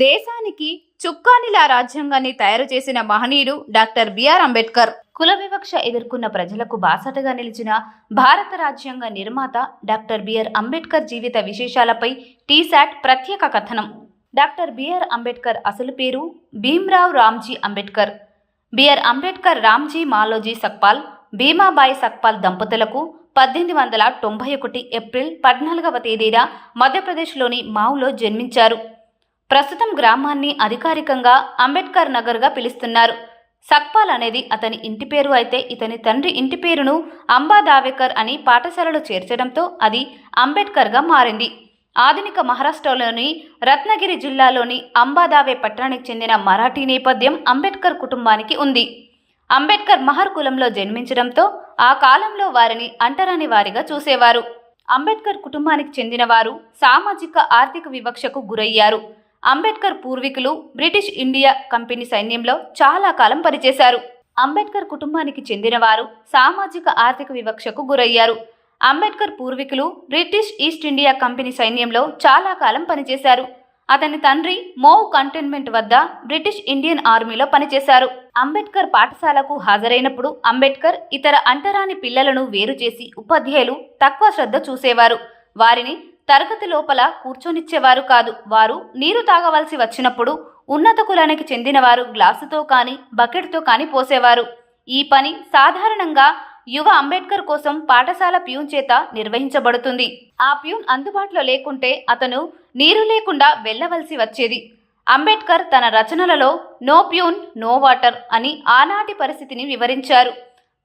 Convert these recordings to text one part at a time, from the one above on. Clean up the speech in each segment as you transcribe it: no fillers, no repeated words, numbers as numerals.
దేశానికి చుక్కానిలా రాజ్యాంగాన్ని తయారు చేసిన మహనీయుడు డాక్టర్ బిఆర్ అంబేద్కర్. కుల వివక్ష ఎదుర్కొన్న ప్రజలకు బాసటగా నిలిచిన భారత రాజ్యాంగ నిర్మాత డాక్టర్ బిఆర్ అంబేద్కర్ జీవిత విశేషాలపై టీసాట్ ప్రత్యేక కథనం. డాక్టర్ బిఆర్ అంబేద్కర్ అసలు పేరు భీమ్రావ్ రామ్జీ అంబేద్కర్. బిఆర్ అంబేద్కర్ రామ్జీ మాలోజీ సక్పాల్, భీమాబాయి సక్పాల్ దంపతులకు 1891 ఏప్రిల్ 14వ తేదీన మధ్యప్రదేశ్లోని మావులో జన్మించారు. ప్రస్తుతం గ్రామాన్ని అధికారికంగా అంబేద్కర్ నగర్గా పిలుస్తున్నారు. సక్పాల్ అనేది అతని ఇంటి పేరు అయితే ఇతని తండ్రి ఇంటి పేరును అంబాదావేకర్ అని పాఠశాలలో చేర్చడంతో అది అంబేద్కర్గా మారింది. ఆధునిక మహారాష్ట్రలోని రత్నగిరి జిల్లాలోని అంబాదావే పట్టణానికి చెందిన మరాఠీ నేపథ్యం అంబేద్కర్ కుటుంబానికి ఉంది. అంబేద్కర్ మహర్ కులంలో జన్మించడంతో ఆ కాలంలో వారిని అంటరాని వారిగా చూసేవారు. అంబేద్కర్ కుటుంబానికి చెందిన వారు సామాజిక ఆర్థిక వివక్షకు గురయ్యారు. అంబేద్కర్ పూర్వీకులు బ్రిటిష్ ఇండియా కంపెనీ సైన్యంలో చాలా కాలం పనిచేశారు. అంబేద్కర్ కుటుంబానికి చెందిన వారు సామాజిక ఆర్థిక వివక్షకు గురయ్యారు. అంబేద్కర్ పూర్వీకులు బ్రిటిష్ ఈస్ట్ ఇండియా కంపెనీ సైన్యంలో చాలా కాలం పనిచేశారు. అతని తండ్రి మోవ్ కంటోన్మెంట్ వద్ద బ్రిటిష్ ఇండియన్ ఆర్మీలో పనిచేశారు. అంబేద్కర్ పాఠశాలకు హాజరైనప్పుడు అంబేద్కర్ ఇతర అంటరాని పిల్లలను వేరు చేసి ఉపాధ్యాయులు తక్కువ శ్రద్ధ చూసేవారు. వారిని తరగతి లోపల కూర్చొనిచ్చేవారు కాదు. వారు నీరు తాగవలసి వచ్చినప్పుడు ఉన్నత కులానికి చెందినవారు గ్లాసుతో కానీ బకెట్తో కానీ పోసేవారు. ఈ పని సాధారణంగా యువ అంబేద్కర్ కోసం పాఠశాల ప్యూన్ చేత నిర్వహించబడుతుంది. ఆ ప్యూన్ అందుబాటులో లేకుంటే అతను నీరు లేకుండా వెళ్ళవలసి వచ్చేది. అంబేద్కర్ తన రచనలలో నో ప్యూన్ నో వాటర్ అని ఆనాటి పరిస్థితిని వివరించారు.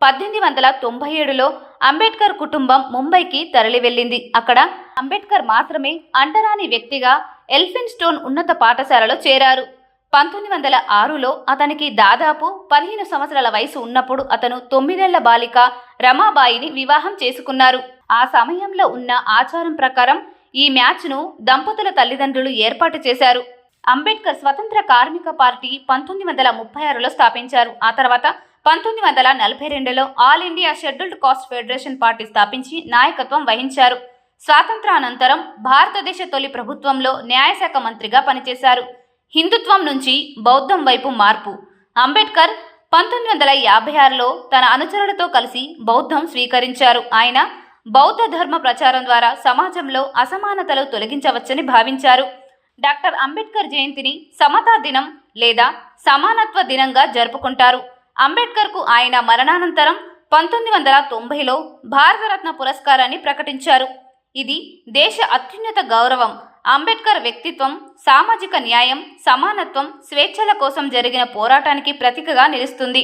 1897లో అంబేద్కర్ కుటుంబం ముంబైకి తరలి వెళ్ళింది. అక్కడ అంబేద్కర్ మాత్రమే అంటరాని వ్యక్తిగా ఎల్ఫిన్స్టోన్ ఉన్నత పాఠశాలలో చేరారు. 1906లో అతనికి దాదాపు 15 సంవత్సరాల వయసు ఉన్నప్పుడు అతను 9 ఏళ్ల బాలిక రమాబాయిని వివాహం చేసుకున్నారు. ఆ సమయంలో ఉన్న ఆచారం ప్రకారం ఈ మ్యాచ్ను దంపతుల తల్లిదండ్రులు ఏర్పాటు చేశారు. అంబేద్కర్ స్వతంత్ర కార్మిక పార్టీ 1936లో స్థాపించారు. ఆ తర్వాత 1942లో all India scheduled caste federation party స్థాపించి నాయకత్వం వహించారు. స్వాతంత్రానంతరం భారతదేశ తొలి ప్రభుత్వంలో న్యాయశాఖ మంత్రిగా పనిచేశారు. హిందుత్వం నుంచి బౌద్ధం వైపు మార్పు. అంబేద్కర్ 1956లో తన అనుచరులతో కలిసి బౌద్ధం స్వీకరించారు. ఆయన బౌద్ధ ధర్మ ప్రచారం ద్వారా సమాజంలో అసమానతలు తొలగించవచ్చని భావించారు. డాక్టర్ అంబేద్కర్ జయంతిని సమతా దినం లేదా సమానత్వ దినంగా జరుపుకుంటారు. అంబేద్కర్కు ఆయన మరణానంతరం 1990లో భారతరత్న పురస్కారాన్ని ప్రకటించారు. ఇది దేశ అత్యున్నత గౌరవం. అంబేద్కర్ వ్యక్తిత్వం సామాజిక న్యాయం, సమానత్వం, స్వేచ్ఛల కోసం జరిగిన పోరాటానికి ప్రతీకగా నిలుస్తుంది.